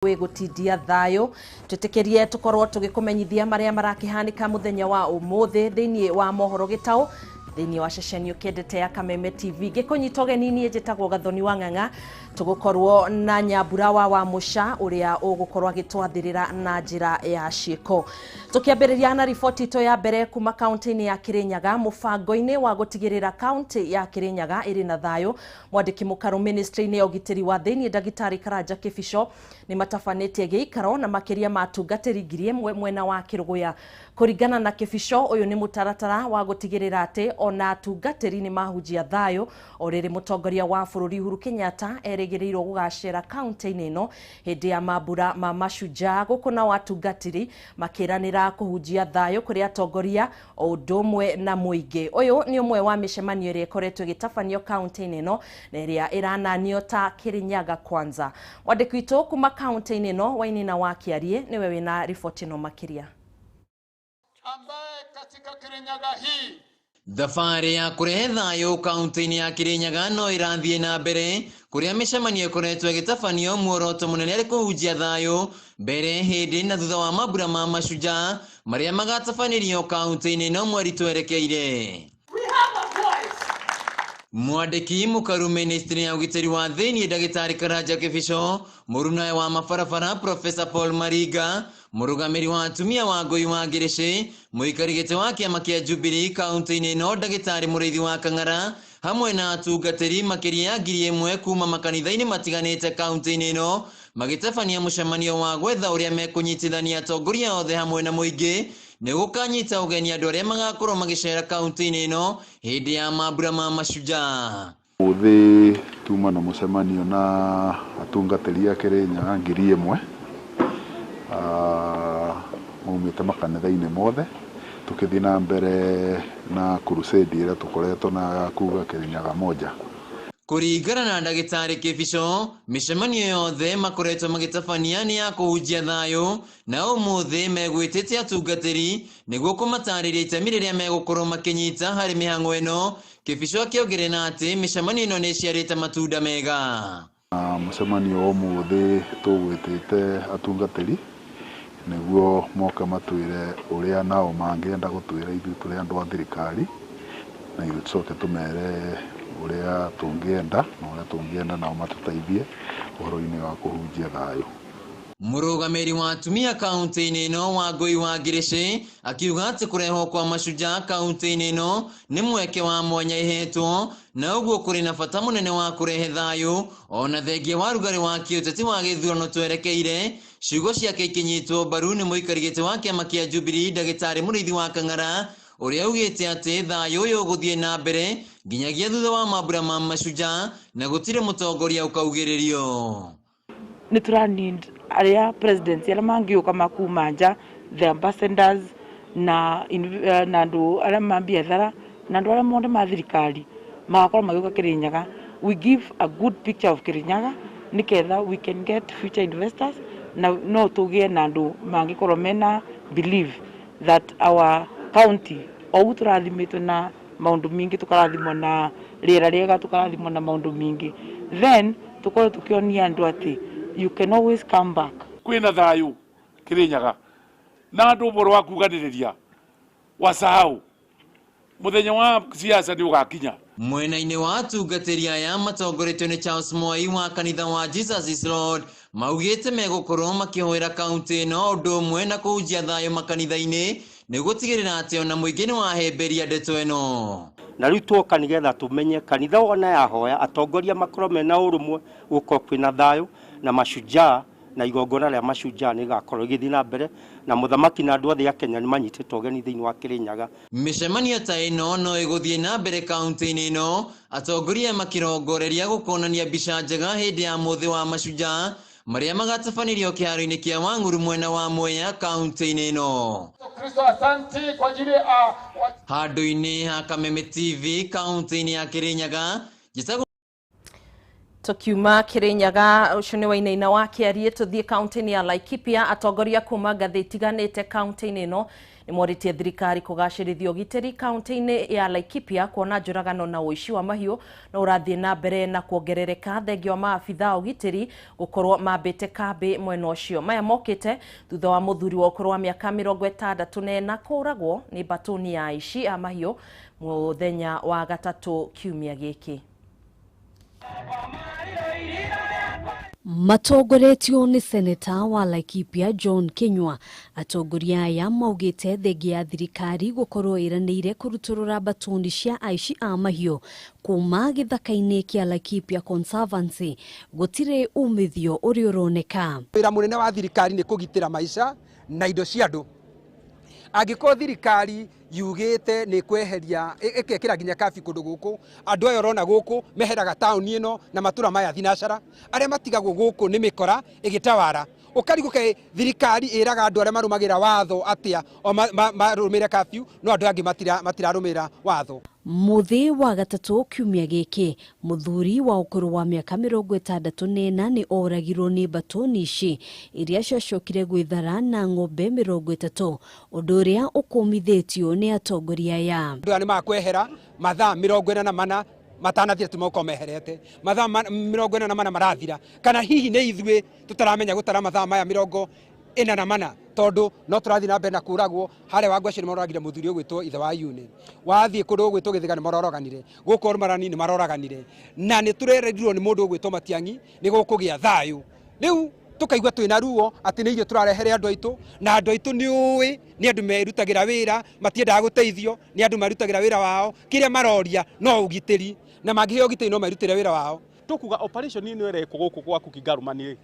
Gutidia thayo twetekerie tukorwo tugikumenyithia maria marakihanika muthenya wa umuthi thiini wa mohoro gitau thiini wa ceceni ukendete ya Kameme TV gikunyita ugenini njitagwo Gathoni wa Ng'ang'a tugukorwo na Nyambura wa Musha uria ugukorwa gitwathirira na njira ya ciiko tukiambiriria na ripoti to ya mbere kuma kaunti-ini ya Kirinyaga mubango-ini wa gutigirira kaunti ya Kirinyaga iri na thayo mwandiki mukaru ministry-ini ya ugitiri wa thiini Dagitari Karanja Kibisho ni matafanite giikaro na makiria matungatiri ngiri mwena wa Kiruguya kuringana na Kibisho uyu ni mutaratara wa gutigirira ati ona atungatiri ni mahujia thayo oriri mutongoria wa bururi Uhuru Kenyatta erigirirwo gugacera kaunti-ini ino hindi ya mambura ma Mashujaa gukuna watungatiri makiranira kuhujia thayo kuri atongoria o ndomwe na muingi uyu ni umwe wa mishemanio iri ikoretwo gitafanio kaunti-ini ino na iria irananio ta Kirinyaga kwanza mwandiki witu kuma kaunti-ini ino Wainina wa Kiarie niwe wina ripoti no makiria ambaye katika Kirinyaga hii thabarĩ ya kurehe thayo kaunti-ini ya Kirinyaga no irathie na mbere kuria mishemanio ikoretwo igitafanio muoroto munene ari kuhujia thayo mbere hindi na thutha wa mambura ma Mashujaa maria magatafanirio kaunti-ini ino mweri twerekeire. Mwandiki mukaru ministry ya ugitiri wa thiini Dagitari Karanja Kibisho murunae wa mabarabara Professor Paul Mariga murugamiri wa atumia wa ngui wa Ngirici muikarigite wa kiama kia Jubilee kaunti-ini ino Dagitari Muriithi wa Kang'ara hamwe na atungatiri makiria ya ngiri 1 kuma makanitha-ini matiganite kaunti-ini ino magitafania mucemanio wa gwetha uria mekunyitithania atongoria othe hamwe na muingi ni gukanyita ugeni andu aria magakorwo magicera kaunti-ini ino hindi ya mambura ma Mashujaa. Uthi tuma na mucemanio na atungatiri a Kirinyaga ngiri 1 maumite makanitha-ini mothe tukithii na mbere na crusade ira tukoretwo na kuga Kirinyaga moja. Kuringana na Dagitari Kibisho mishemanio yothe makoretwo magitafania ni ya kuhujia thayo na umuthi megwitite atungatiri niguo kumatariria itemi riria megukorwo makinyita hari mihango ino. Kibisho akiongerera ati mishemanio ino ni ciarite matunda mega. Mucemanio umuthi tugwitite atungatiri niguo moka matwire uria nao mangienda gutwira ithu turi andu a thirikari na ithu tucoke tumere uria tungienda na uria tungienda nao matutaithie uhoro-ini wa kuhujia thayo. Murugamiri wa atumia kaunti-ini ino wa ngui wa Ngirici akiuga ati kureho kwa Mashujaa kaunti-ini ino ni mweke wa mwanya ihetwo na uguo kuri na bata munene wa kurehe thayo ona thengia wa rugari wa kiuteti wa githurano twerekeire. Ciugo ciake ikinyitwo mbaru ni muikarigite wa kiama kia Jubilee Dagitari Muriithi wa Kang'ara uria ugite ati thayo uyu guthie na mbere nginyagia thutha wa mambura ma Mashujaa na gutire mutongoria ukaugiririo. Ni tura need aria presidents aria mangiuka makuma nja the ambassadors na andu aria mambiathara na andu aria mothe ma thirikari magakorwo magiuka Kirinyaga. We give a good picture of Kirinyaga niketha we can get future investors na no tugie na andu mangikorwo mena believe that our county o turathimitwe na maundu mingi tukarathimwo na riera riega tukarathimwo na maundu mingi then tukorwo tukionia andu ati you can always come back. Kwina thayo Kirinyaga na andu uboro wa kuganiriria wasahau muthenya wa siasa ni ugakinya. Mwena-ini wa atungatiri aya matongoretio ni Charles Moi wa kanitha wa Jesus is Lord maugite megukorwo makihoera kaunti ino undu umwe na kuhujia thayo makanitha-ini ni gutigirira ati ona muingi ni wahemberia ndeto ino. Na riu tuoka nigetha tumenye kanitha ona yahoya atongoria makorwo mena urumwe gukorwo kwina thayo na Mashujaa na igongona ria Mashujaa ni gakorwo githi na mbere na muthamaki na andu othe a Kenya ni manyitite ugeni thiini wa Kirinyaga. Mishemanio ta ino no iguthie na mbere kaunti-ini ino atongoria makirongoreria gukonania mbica njega hindi ya muthi wa Mashujaa maria magatafanirio kiharo-ini kia Wang'uru mwena wa Mwea kaunti-ini ino. Kristo asanti kwa ajili handu-ini ha Kameme TV kaunti-ini ya Kirinyaga Tukiuma Kirinyaga ucune wa inaina wa kiarie tuthie county ya Laikipia atongoria kuma ngathi itiganite county ino ni moritie thirikari kugacirithio giteri county ya Laikipia kuona njuragano na uici wa mahiu na urathie na mbere na kuongerereka thengio maabitha ugiteri gukorwo mambite kambi mwena ucio maya mokite thutha wa muthuri wa ukorwo wa miaka 64 kuragwo ni batoni ya aici a mahiu muthenya wa gatatu kiumia giki. Matongoretio ni seneta wa Laikipia John Kinyua atongoria aya maugite thegi ya thirikari gukorwo iranire kuruturura batoni cia aici a mahiu kuma githaka-ini kia Laikipia Conservancy gutire umithio uri uroneka. Wira munene wa thirikari ni kugitira maisha na indo cia andu. Angiko thirikari yugite ni kweheria ikekira ginya kafi kundu guku andu ayo rona guku meheraga town ino na matura maya thinacara aria matigagwo guku ni mikora igitawara ukariguke thirikari iraga andu aria marumagira watho atia o marumire kafi no andu angi matirarumira watho. Muthi wa gatatu kiumia giki muthuri wa ukuru wa miaka 64 ni oragirwo ni batoni ici iria ciacokire gwithara na ng'ombe 30 undu uria ukumithitio ni atongoria ya andu ani makwehera mathaa 44 matanathira tumoko meherete mathaa 44 marathira kana hihi ni ithue tutaramenya gutara mathaa maya 44 tondu no turathi na mbere na kuragwo hare wa ngwaci ni maroragire muthuri ugwitwo ithe wa yune wathie kundu ugwitwo githiga ni maroroganire guko marani ni maroraganire na ni turererirwo ni mundu ugwitwo Matiangi ni gukugia thayu riu tukaigwa twina ruo ati ni irio turarehere andu aitu na andu aitu ni uwi ni andu merutagira wira matiendaga guteithio ni andu merutagira wira wao kiria maroria no ugitiri na mangiheo ugitiri no merutire wira wao. Tukuga operation ni irekwo guku kwa kukigarumani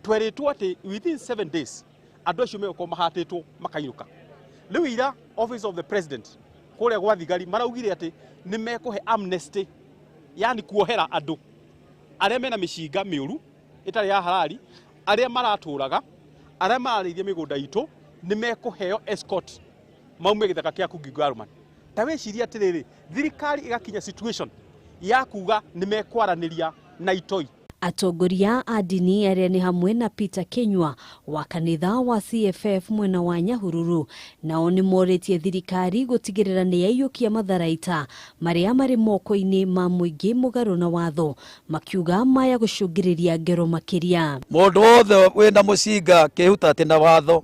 tweritwo ati within 7 days andu acio meko mahatitwo makairuka. Riu ira office of the president kuria gwa thigari maraugire ati ni mekuhe amnesty yani kuohera andu aria mena mishinga miuru itari ya halali aria maraturaga aria mararithia migunda itu ni mekuheo escort maume githaka kia kugigaruma. Taweciria atiriri thirikari igakinya situation ya kuga ni mekwaraniria na itoi. Atongoria a dini aria ni hamwe na Peter Kinyua wa kanitha wa CFF mwena wa Nyahururu nao ni moretie thirikari gutigirira ni yaiyukia matharaita maria mari moko-ini ma muingi mugaru na watho makiuga maya gucungiriria ngero makiria. Mundu wothe wina mucinga kihuta ati na watho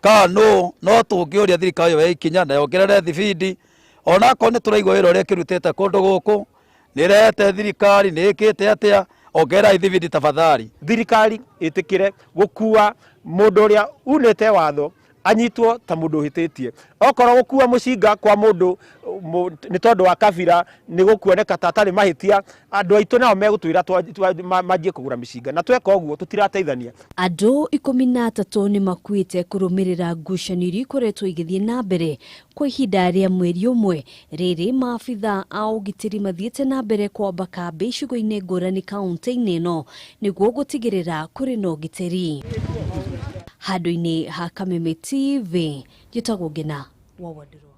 kanu no tungiuria thirikari yo ikinya na yongerere thibindi ona ko ni turaigwa wira uria kirutete kundu guku nirete thirikari ni ikite atia ogera ithibindi tafadhali. Thirikari itikire gukua mundu uria unete watho anyitwo ta mundu hititie okorwo gukua mucinga kwa mundu ni tondu wa kabira ni gukuoneka ta tari mahitia andu aitu nao megutwira manjie kugura micinga na tweka uguo tutirateithania. Andu 13 ni makuite kurumirira ngucanio ikoretwo igithie na mbere kwa ihinda ria mweri umwe riri maabitha a ugitiri mathiete na mbere kwamba kambi icigo-ini ngurani kaunti-ini ino niguo gutigirira kuri na ugitiri. Handu-ini ha Kameme TV jitagwo Ngina Wawandirwo.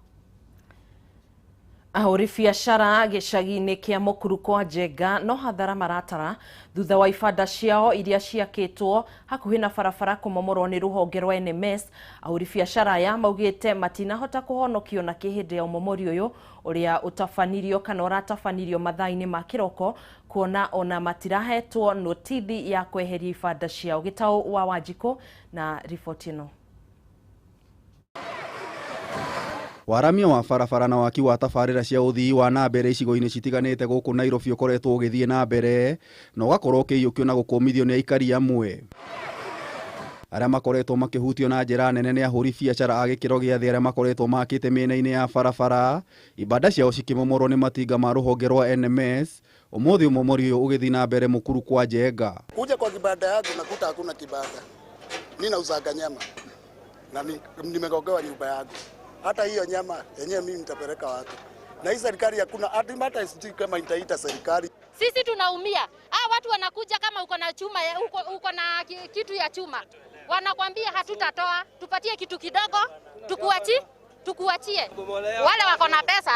Ahuri biacara gicagi-ini kia mukuru kwa Njenga no hathara maratara thutha wa ibanda ciao iria ciakitwo hakuhi na barabara kumomorwo ni ruhonge rwa NMS. Ahuri biacara ya maugite matinahota kuhonokio na kihindi ya umomori uyu uria utafanirio kana uratafanirio mathaa-ini ma kiroko kuona ona matirahetwo notithi ya kweheria ibanda ciao. Gitau wa Wanjiko na ripoti ino. Waramia wa barabara na waki wa tabarĩra cia ũthii wa na mbere icigo-inĩ citiganĩte gũkũ Nairobi ũkoretwo ũgĩthiĩ na mbere na ũgakorwo ũkĩiyũkio na gũkũmithio nĩ aikari amwe. Arĩa makoretwo makĩhutio na njĩra nene nĩ ahũri biacara a gĩkĩro gĩa thĩ arĩa makoretwo makĩte mĩena-inĩ ya barabara, ibanda ciao cikĩmomorwo nĩ matinga ma rũhonge rwa NMS. Ũmũthĩ ũmomori ũyũ ũgĩthiĩ na mbere Mukuru kwa Njenga. Kuja kwa kibanda yangu nakuta hakuna kibanda. Mimi nauzaga nyama na nimegogewa nyumba yangu. Hata hiyo nyama yenyewe mimi nitapeleka watu. Na hii serikali hakuna hata sijui kama itaita serikali. Sisi tunaumia. Watu wanakuja kama uko na chuma, uko na kitu ya chuma. Wanakwambia hatutatoa, tupatie kitu kidogo, tukuachie. Wale wako na pesa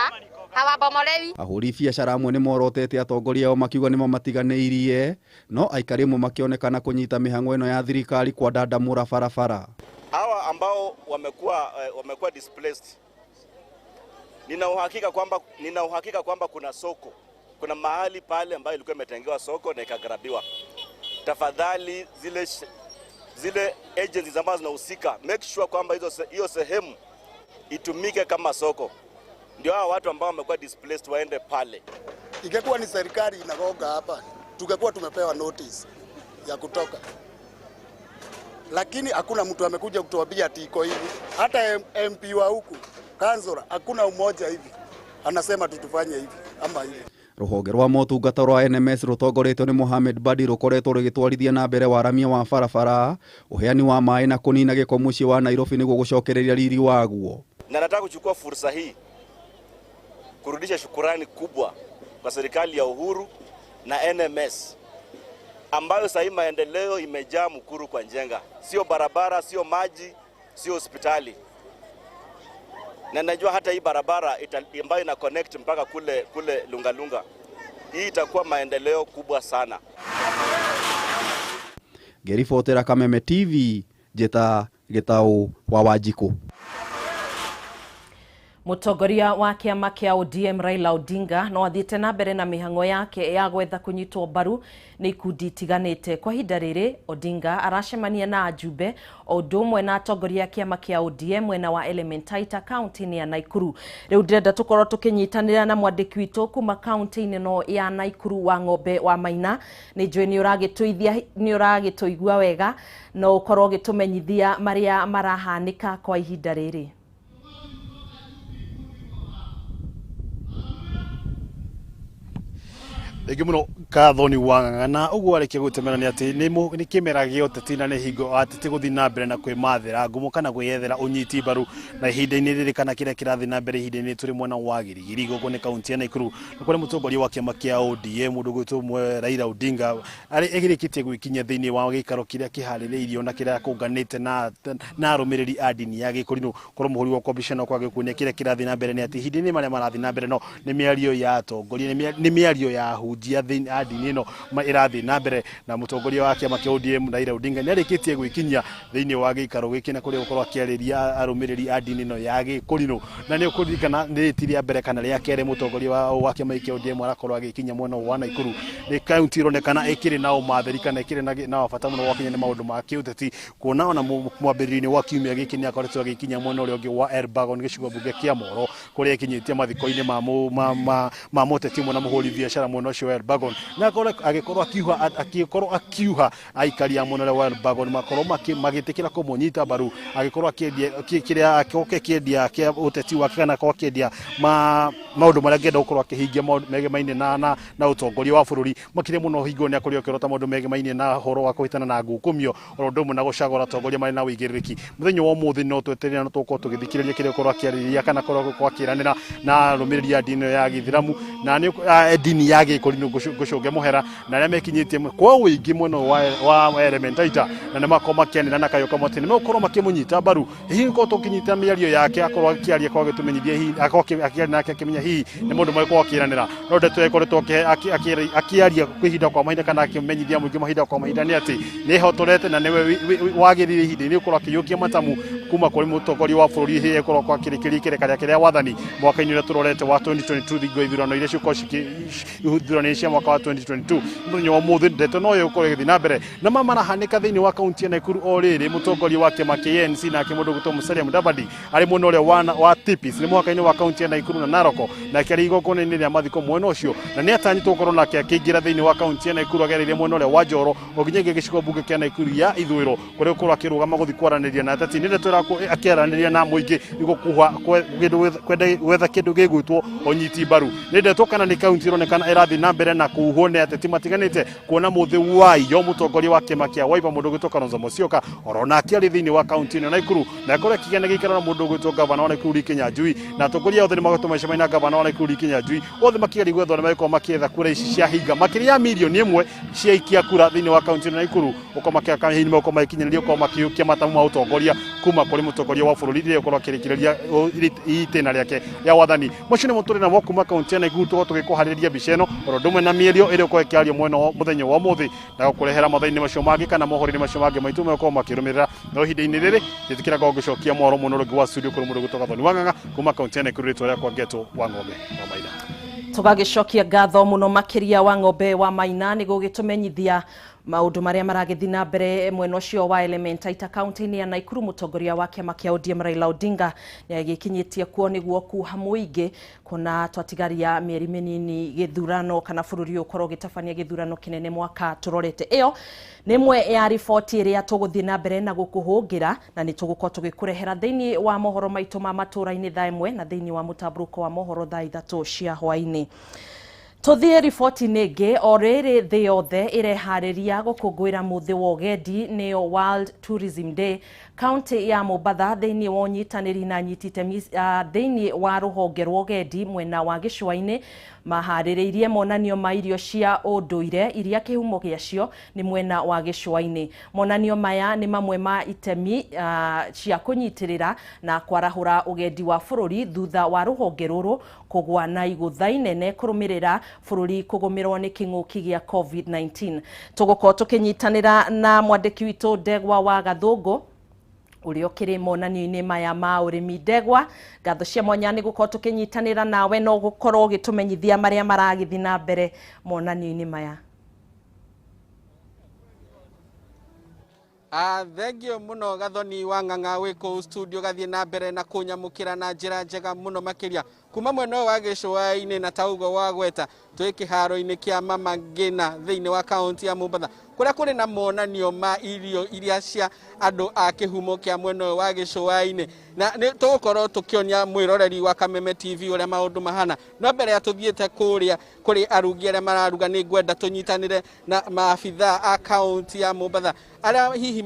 hawabomolewi. Ahũri biacara amwe nĩ morotete atongoria ao makiuga nĩmo matiganĩirie, no aikari amwe makionekana kunyita mĩhang'o ĩno ya thirikari kwa ndandamũra barabara. Hawa ambao wamekuwa displaced, nina uhakika kwamba kuna soko, kuna mahali pale ambayo ilikuwa imetengewa soko na ikagarabiwa. Tafadhali zile agencies ambazo zinahusika, make sure kwamba hiyo sehemu itumike kama soko. Ndio hao watu ambao wamekuwa displaced waende pale. Ingekuwa ni serikali inagonga hapa, tungekuwa tumepewa notice ya kutoka. Lakini hakuna mtu amekuja kutuambia ati iko hivi. Hata MP wa huku, kansora, hakuna umoja hivi. Anasema tutufanye hivi ama hivi. Rũhonge rwa motungata rwa NMS rũtongoretio nĩ Mohamed Badi rũkoretwo rũgĩtwarithia na mbere waramia wa barabara, uheani wa maĩ na kũnina gĩko mũciĩ wa Nairobi nĩguo gũcokereria riri waguo. Na nataka kuchukua fursa hii kurudisha shukurani kubwa kwa serikali ya Uhuru na NMS ambayo sasa maendeleo imejaa mkuru kwa njenga. Sio barabara, sio maji, sio hospitali. Na najua hata hii barabara ambayo ina connect mpaka kule Lungalunga, hii itakuwa maendeleo kubwa sana. Gerifotera Kameme TV, Jeta Getau wa Wanjiku. Mutongoria wa kiama kia ODM Raila Odinga no athiĩte na mbere na mĩhang'o yake ya gwetha kũnyitwo mbaru nĩ ikundi itiganĩte. Kwa ihinda rĩrĩ Odinga aracemania na ajumbe o ũndũ ũmwe na atongoria kiama kia ODM mwena wa Elementaita kaunti-inĩ ya Naikuru. Rĩu ndĩrenda tũkorwo tũkĩnyitanĩra na mwandĩki witũ kuma kaunti-inĩ no ya Naikuru wa Ng'ombe wa Maina. Nĩ njũĩ nĩ ũragĩtũigua wega no ũkorwo ũgĩtũmenyithia marĩa marahanĩka kwa ihinda rĩrĩ. Ege muno kathoni wang'ang'ana uguo areke gutemera ni ati ni kimera gioteti na ni hingo atete guthi na mbere na kwimathira ngumo kana gwiyethera unyiti baru na ihinda-ini riri kana kiria kirathi na mbere ihinda-ini turi mwena wa Girigiri goko ni kaunti ya Naikuru na kuri mutongoria wa kiama kia ODM mundu gwitwo mwe Raila Odinga ari egirikitie gwikinya thiini wa gikaro kiria kihaririirio na kiria kunganite na arumiriri a dini ya Gikurino koro muhuri wa komishona kwa gikunia kiria kirathi na mbere ni ati ihinda-ini maria marathi na mbere no ni miario ya atongoria ni miario ya hujia thini adini no irathi na mbere na mutongoria wa kiama kia ODM Raila Odinga ni arikitie gwikinya thiini wa gikaro gikina kuri gukorwo akiariria arumiriri adini no ya Gikurino na ni ukurikana ni tiria mbere kana ria kere mutongoria wa kiama kia ODM arakorwo agikinya mwena wa Naikuru ni kaunti ironekana ikiri na umatheri kana ikiri na wabata muno wakinya ni maundu ma kiuteti kuona ona mwambiriri wa kiumia giki ni akoretwo agikinya mwena uria ungi wa Elbagon gicigo bunge kia Moro kuria ikinyitie mathiko-ini ma moteti mwena muhuri biashara mwena ucio wa Elbagon na agikorwo akiuha aikari a mwena wa Elbagon makorwo magitikira kumunyita baru agikorwo akiendia kiria kia uteti wa kana kwa akiendia maundu maria ngenda gukorwo akihingia megemaine na utongoria wa bururi makire muno hingo ni akorio kirota maundu megemaine na horo wa kuhitana na ngukumio oro ndomo na gucagura atongoria mari na wigiriki muthenya wa muthi no tweterera no tuko tugithikiriria kiria gukorwo akiariria kana kwa kiranira na rumiriri dini ya Githiramu na ni dini ya Gikurino gucunge muhera na aria mekinyitie kwa uingi muno wa Elementaita na ni makoma kianira na kayo kamoti ni mekorwo makimunyita baru hihi ko tukinyita miario yake akorwo akiaria kwa gitumenyithia hihi akiaria nake akimenya hihi ni mundu mwe kwa kiranira no ndeto ikoretwo akiaria kwihinda kwa mahinda kana akimenyithia muingi mahinda kwa mahinda ni ati ni hotorete na niwe wagirire ihinda ni ukorwo akiyukia matamu kuma kuri mutongoria wa bururi hihi ikorwo kwa kirikirikire karia wathani mwaka-ini uria turorete wa 2022 thingo ithurano iria cikoshiki ithurano cia mwaka wa 2022 muthenya wa muthi ndeto no yo ukorwo githi na mbere na marahanika thiini wa kaunti ya Naikuru o riri mutongoria wa kiama kia ANC na kimundu gwitwo Musalia Mudavadi ari muno uria wa Tipis ni mwaka-ini wa kaunti ya Naikuru na Naroko na kiari igongona-ini ria mathiko mwena ucio na ni atanyitwo gukorwo nake akiingira thiini wa kaunti ya Naikuru agereire mwena uria wa Njoro oginyagia gicigo bunge kia Naikuru ya ithwiro kuria gukorwo akirugama guthi kwaraniria na ateti ni ndeto akiaraniria na muingi igukuha gwetha kindu gigwitwo onyiti baru ni ndeto kana ni kaunti ironekana irathi na mbere na kuhwo ni ateti matiganite kuona muthi wai yo mutongoria wa kiama kia Wiper mundu gwitwo Kalonzo Musyoka orona akiari thiini wa kaunti ino Naikuru na kore kigene gikara na mundu gwitwo gavana wa Naikuru Kinyanjui na atongoria othe ni magotumaisha maina gavana wa Naikuru Kinyanjui othe makiari gwetho ni maiko makietha kura ici cia hinga makiria milioni 1 cia ikia kura thiini wa kaunti ino Naikuru uko makiaka hihi mako makinyanirio uko makiukia matamu ma utongoria kuma kuma kuri mutokoria wa bururi ri ukorwo akirikireria itena riake ya wathani mucio ni muturi na wo kuma kaunti na igutu tugikuhariria biceno rondomwe na mierio iri ko ekiario mwena muthenya wa muthi na kurehera mathaini macio mangi kana mohorini macio mangi maitu meko makirumirira no hinde-ini riri gitikira go gucokia mwaro muno rungi wa studio kuri mundu gutoka thoni wanganga kuma kaunti na ikuritwo ria kwa geto wa ng'ombe wa Maina. Tugagicokia ngatho muno makiria wa ng'ombe wa Maina ni gugitumenyithia maundu maria maragithii na mbere mwena ucio wa Elementaita kaunti-ini ya Naikuru. Mutongoria wa kiama kia ODM Raila Odinga ni agikinyitie kuo niguo kuha muingi kuna twatigaria mieri minini githurano kana bururi ukorwo gitabania githurano kinene mwaka turorete. Iyo nimwe ya riboti iria tuguthii na mbere na gukuhungira na ni tugukorwo tugikurehera thiini wa mohoro maitu ma matura-ini thaa imwe na thiini wa mutamburuko wa mohoro thaa 3 cia hwaini. Tuthie riboti ningi o riri thi yothe irehariria gukungwira muthi wa ugendi ni World Tourism Day. County ya Mombasa thiini wa unyitaniri na nyitite thiini wa ruhonge rwa ugendi mwena wa gicua-ini mahaririirie monanio ma irio cia unduire iria kihumo giacio ni mwena wa gicua-ini. Monanio maya ni mamwe ma itemi cia kunyitirira na kwarahura ugendi wa bururi thutha wa ruhonge ruru kugwa na igutha inene kurumirira bururi kugumirwo ni king'uki gia COVID-19. Tugukorwo tukinyitanira na mwandiki witu Ndegwa wa Gathungu urio kiri monanio-ini maya ma urimi. Ndegwa, ngatho cia mwanya ni gukorwo tukinyitanira nawe no gukorwo gitumenyithia maria maragithi na mbere monanio-ini maya. Thengio muno Gathoni wa Ng'ang'a wiko studio gathie na mbere na kunyamukira na njira njega muno makiria kuma mwena wa gicua-ini na taugo wa gweta twi kiharo-ini kia Mama Ngina thiini wa kaunti ya Mombasa kuria kuri na monanio ma irio iria cia andu a kihumo kia mwena wa gicua-ini na ni tugukorwo tukionia mwiroreri wa Kameme TV uria maundu mahana. No mbere ya tuthiete kuria kuri arugi aria mararuga ni ngwenda tunyitanire na maabitha a kaunti ya Mombasa aria hihi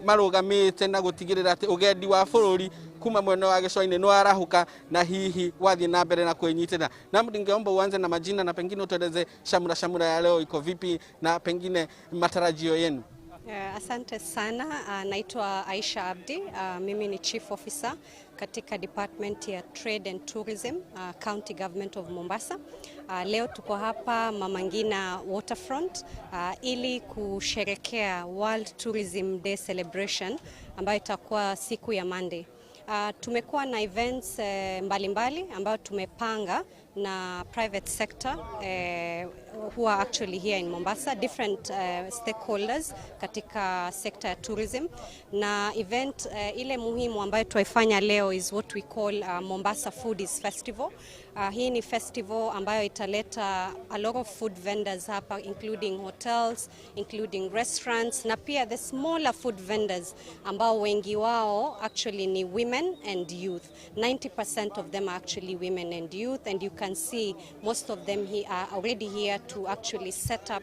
marugamite na gutigirira ati ugendi wa bururi kuma mwena wa gicua-ini no arahuka na hihi wathie na mbere na kwenyitira. Na ningeomba uanze na majina na pengine utueleze shamra ya leo iko vipi na pengine matarajio yenu. Asante sana. Naitwa Aisha Abdi. Mimi ni Chief Officer katika Department ya Trade and Tourism, County Government of Mombasa. Leo tuko hapa Mama Ngina Waterfront ili kusherekea World Tourism Day Celebration ambayo itakuwa siku ya Monday. Tumekuwa na events mbalimbali ambayo tumepanga na private sector who are actually here in Mombasa, different stakeholders katika sekta ya tourism. Na event ile muhimu ambayo tuifanya leo is what we call Mombasa Foodies Festival. Hii ni festival ambayo italeta a lot of food vendors hapa, including hotels, including restaurants, na pia the smaller food vendors ambao wengi wao actually ni women and youth. 90% of them are actually women and youth, and you can see most of them are already here to actually set up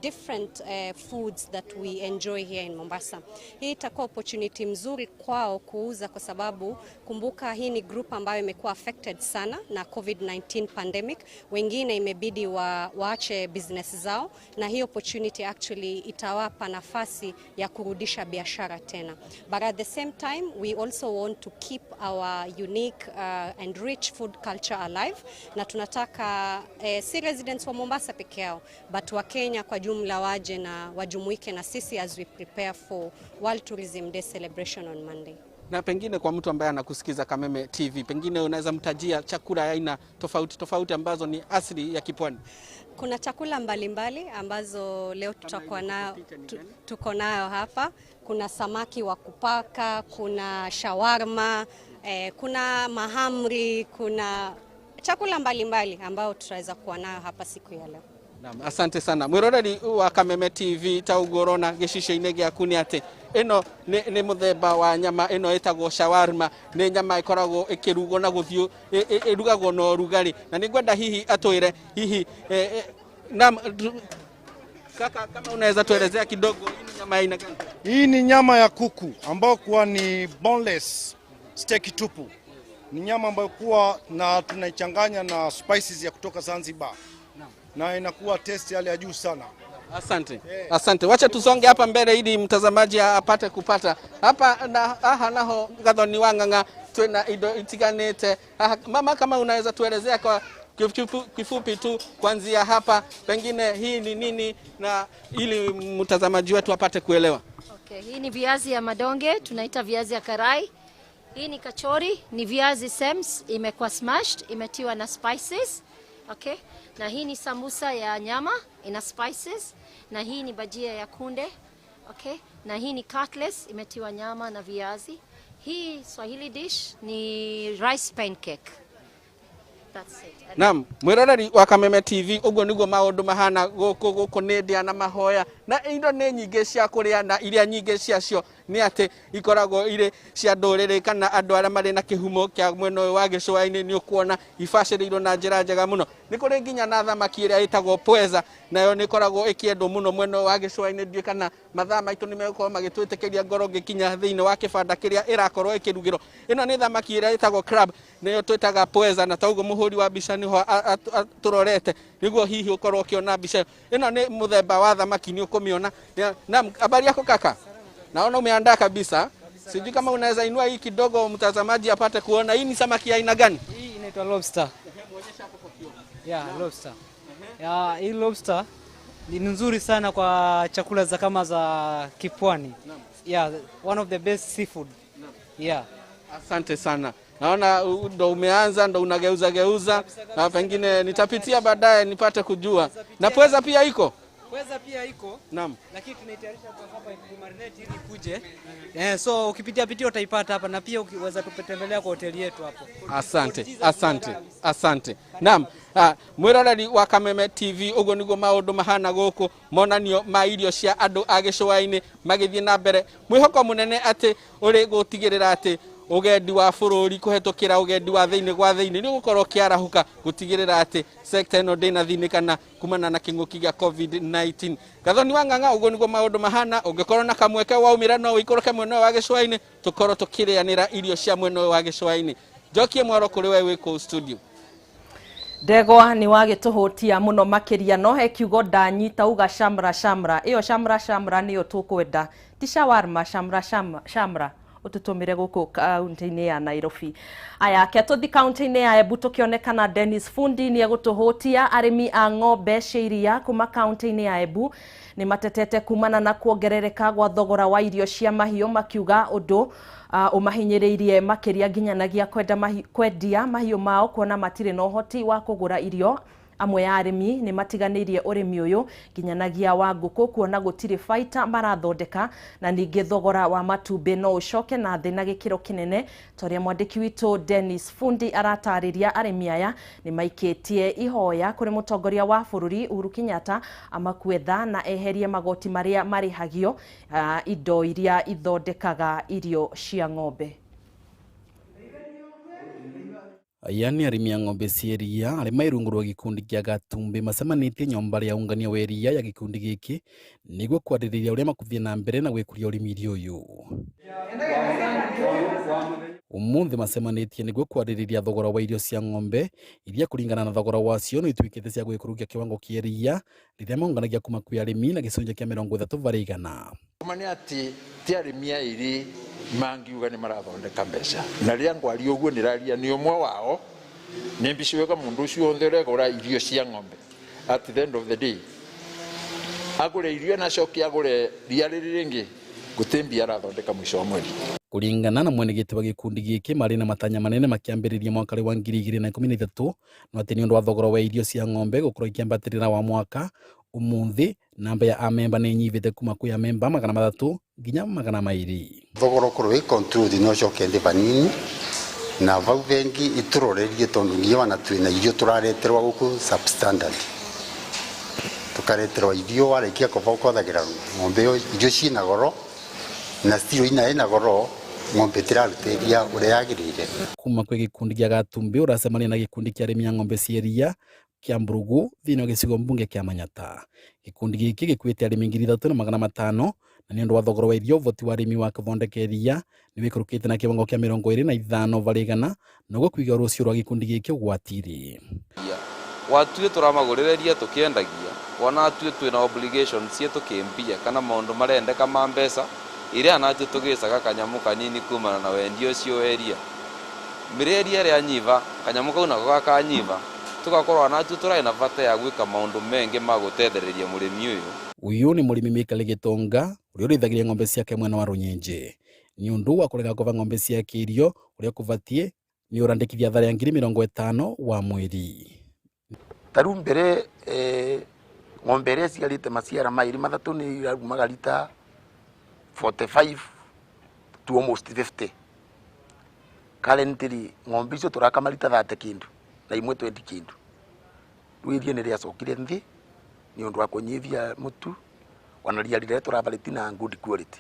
different foods that we enjoy here in Mombasa. Hii itakuwa opportunity mzuri kwao kuuza, kwa sababu kumbuka hii ni group ambayo imekuwa affected sana na COVID-19 pandemic. Wengine imebidi waache business zao, na hii opportunity actually itawapa nafasi ya kurudisha biashara tena. But at the same time we also want to keep our unique and rich food culture alive, na tunataka si residents wa Mombasa peke yao but wa Kenya kwa jumla waje na wajumuike na sisi as we prepare for World Tourism Day celebration on Monday. Na pengine kwa mtu ambaye anakusikiza Kameme TV, pengine unaweza mtajia chakula aina tofauti ambazo ni asili ya kipwani. Kuna chakula mbalimbali ambazo leo tutakuwa nayo, tuko nayo hapa. Kuna samaki wa kupaka, kuna shawarma, kuna mahamri, kuna chakula mbalimbali ambao tutaweza kuwa nayo hapa siku ya leo. Naam, asante sana. Mwiroreri wa Kameme TV taugorona gicisho-ini giaku ni ati ino ni muthemba wa nyama ino etagwo shawarma, ni nyama ikoragwo ikirugwo na guthio irugagwo no rugari, na ni ngwenda hihi atwire hihi kaka, kama unaweza tuelezea kidogo hii ni nyama aina gani? Hii ni nyama ya kuku ambayo kuwa ni boneless steak tupu. Ni nyama ambayo kuwa na tunaichanganya na spices ya kutoka Zanzibar. Na inakuwa taste hali ya juu sana. Asante. Asante. Wacha tusonge hapa mbele ili mtazamaji apate kupata. Hapa na naho gathoni wanganga twena indo itiganite. Mama, kama unaweza tuelezea kwa kifupi tu kuanzia hapa pengine hii ni nini na ili mtazamaji wetu apate kuelewa. Okay, hii ni viazi ya madonge, tunaita viazi ya karai. Hii ni kachori, ni viazi sems, imekuwa smashed, imetiwa na spices. Okay? Na hii ni sambusa ya nyama, ina spices. Na hii ni bajia ya kunde. Okay? Na hii ni cutlets, imetiwa nyama na viazi. Hii Swahili dish ni rice pancake. That's it. Naam, mwiroreri wa Kameme TV uguo niguo maundu mahana guku nindia na mahoya na indo ni nyingi cia kuria na iria nyingi ciacio ni ati ikoragwo ire cia nduriri kana andu aria mari na kihumo kia mwena uyu wa gicua-ini ni ukuona ibaciriirwo na njira njega muno. Ni kuri nginya na thamaki iria itagwo pweza nayo ni ikoragwo ikiendwo muno mwena wa gicua-ini ndui kana mathaa maitu ni megukorwo magitwitikiria ngoro ngikinya thiini wa kibanda kiria irakorwo ikirugirwo. Ino ni thamaki iria itagwo crab nayo twitaga pweza na taugo muhuri wa bica niho turorete niguo hihi ukorwo ukiona bica ino ni muthemba wa thamaki ni ukumiona. Na habari yako kaka? Naona umeandaa kabisa. Sijui kama unaweza inua hii kidogo mtazamaji apate kuona hii ni samaki ya aina gani? Hii inaitwa lobster. Muonyesha hapo kwa kioo. Yeah, lobster. Hii lobster ni nzuri sana kwa chakula za kama za kipwani. Yeah, one of the best seafood. Yeah. Asante sana. Naona ndo umeanza ndo unageuza na pengine nitapitia baadaye nipate kujua. Na pweza pia iko? Pweza pia iko. Naam. Lakini tunaitayarisha kwa hapa kumarinate ili kuje. So ukipitia utaipata hapa na pia ukiweza tupetembelea kwa hoteli yetu hapo. Asante. Naam. Mwiroreri wa Kameme TV uguo niguo maundu mahana guku monanio ma irio cia andu a gicua-ini magithie na mbere. Mwihoko munene ati uri gutigirira ati ugendi wa bururi kuhetukira ugendi wa thiini gwa thiini ni gukorwo kiarahuka gutigirira ati sector ino ndina thiini kana kumana na kinguki gia COVID-19. Gathoni wanganga uguo niguo maundu mahana ungikorwo na kamweke wa umira no wikoroke mwena wa gicua-ini tukorwo tukirianira irio cia mwena wa gicua-ini. Jokie mwaro kuri we wiko studio. Ndegwa ni wagituhutia muno makiria no he kiugo ndanyita uga shamra iyo shamra niyo tukwenda ti shawarma shamra ututumire guku kaunti-ini ya Nairobi. Aya ke tuthi kaunti-ini ya Embu tukionekana Dennis Fundi ni egutuhutia arimi a ng'ombe cia iria kuma kaunti-ini ya Embu ni matetete kumana na kuongerereka gwa thogora wa irio cia mahiũ makiuga undu umahinyiriirie makiria nginyanagia kwendia mahiũ mao kuona matire na uhoti wa kugura irio. Amwe ya arimi ni matiganirie urimi uyu nginyanagia wa nguku kuona gutire baita marathondeka na ningi thogora wa matumbi no ucoke na thi na gikiro kinene. Toria mwandiki witu Dennis Fundi aratariria arimi aya ni maikitie ihoya kuri mutongoria wa bururi Uhuru Kenyatta amakwetha na eherie magoti maria marihagio indo iria ithondekaga irio cia ng'ombe. Yani arimi a ng'ombe cia iria arima irungurwa gikundi kia Gatumbi macemanitie nyomba ria ungania wa iria ya gikundi giki niguo kwaririria uria makuthie na mbere na gwikuria urimi uyu. Umuthi macemanitie niguo kwaririria thogora wa irio cia ng'ombe iria kuringana na thogora wacio no itwikite cia gwikurukia kiwango kia iria riria maunganagia kuma kwi arimi na gicunjia kia 30 vari 100. Mani ati ti arimi a iri mangiuga ni marathondeka mbeca na ria ngwari uguo niraria ni umwe wao ni mbici wega mundu ucio onthe uregura irio cia ng'ombe at the end of the day agure irio na coki agure ria riri ringi gutimbia arathondeka mwisho wa mweri. Kuringana na mwenegete wa gikundi giki mari na matanya manene makiambiriria mwaka wa 2013 no ati ni undu wa thogora wa irio cia ng'ombe gukorwo ikiambatirira wa mwaka umuthi namba ya amemba ni nyivite kuma kwi amemba 300 nginya 200. Thogora ukorwo control no coke ndi vanini na vau vengi iturorerie tondu ngiona twina irio turareterwa guku substandard tukareterwa irio warekia kuva ukothagira ng'ombe irio ciina goro na stiro ina goro ng'ombe tiraruteria uria yagirire. Kuma kwi gikundi gia Gatumbi uracemania na gikundi kia arimi a ng'ombe cia iria kia Mburugu thiini wa gicigo mbunge kia Manyata. Gikundi giki gikuite arimi 3,500 na ni undu wa thogora wa irio voti wa arimi wa kuthondeka iria ni wikurukite na kiwango kia 25 vari 100 noguo kwiga rucio rwa gikundi giki ugwatiri. watue turamagurireria tukiendagia wona atue twina obligation cie tukimbia kana maundu marendeka ma mbeca iria anatue tugicaga kanyamu kanini kumana na wendio ucio weria mireria ria nyiva kanyamu kau nako gakanyiva tugakorwo anatue turaina bata ya gwika maundu mengi ma gutetheriria murimi uyu. Uyu ni murimi Mikali Gitonga uria urithagiria ng'ombe ciake mwena wa Runyenje ni undu wa kurega kuva ng'ombe ciake irio uria kuvatie ni urandikithia thara ya 50,000 wa mweri. Taru mbere ng'ombe iria ciarite maciara mairi mathatu ni irarumaga lita 45 to almost 50. Currently ng'ombe icio turakama lita 30 kindu na imwe 20 kindu. Rwirie ni riacokire nthi ni undu wa kunyithia mutu wanaria rire turavaliti na good quality.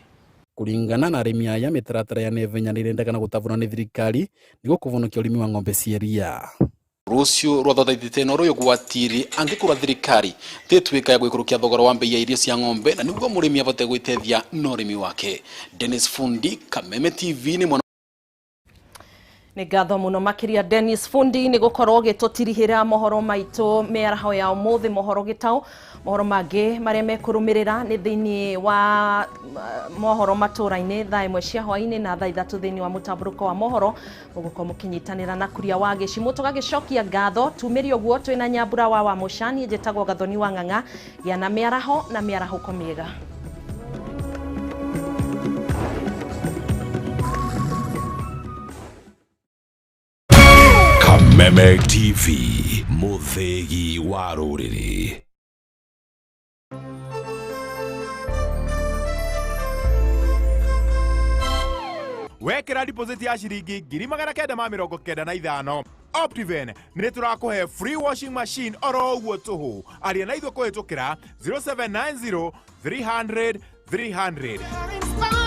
Kuringana na arimi aya mitaratara ya nevenya nirendekana gutavuna ni thirikari niguo kuvonokia urimi wa ng'ombe cia iria. Rucio rwathathaithite no ruyo gwatiri angikura thirikari titwika ya gwikurukia thogora wa mbei ya irio cia ng'ombe na niguo murimi avote gwitethia no urimi wake. Dennis Fundi, Kameme TV ni mwana Nĩ ngatho mũno makĩria Dennis Fundi nĩ gũkorwo gĩtũtirihĩra mohoro maitũ mĩaraho ya ũmũthĩ mohoro gĩtaũ mohoro mangĩ marĩa mekũrũmĩrĩra nĩ thĩinĩ wa mohoro matũra-inĩ thaa ĩmwe cia hwaĩ-inĩ na thaa ithatũ thĩinĩ wa mũtambũrũko wa mohoro mũgũkorwo mũkĩnyitanĩra na Kuria wa Gĩcimũ tũgagĩcokia ngatho tumĩrie ũguo twĩna Nyambura wa Mũcani njĩtagwo Gathoni wa Ng'ang'a gĩa na mĩarahũko mĩega. Kameme TV, muthegi wa rũrĩrĩ. Wekera deposit ya shiringi 995 Optiven nĩ tũrakũhe free washing machine oro ũguo tũhũ. Aria na ithuĩ kũhĩtũkĩra 0790 300 300.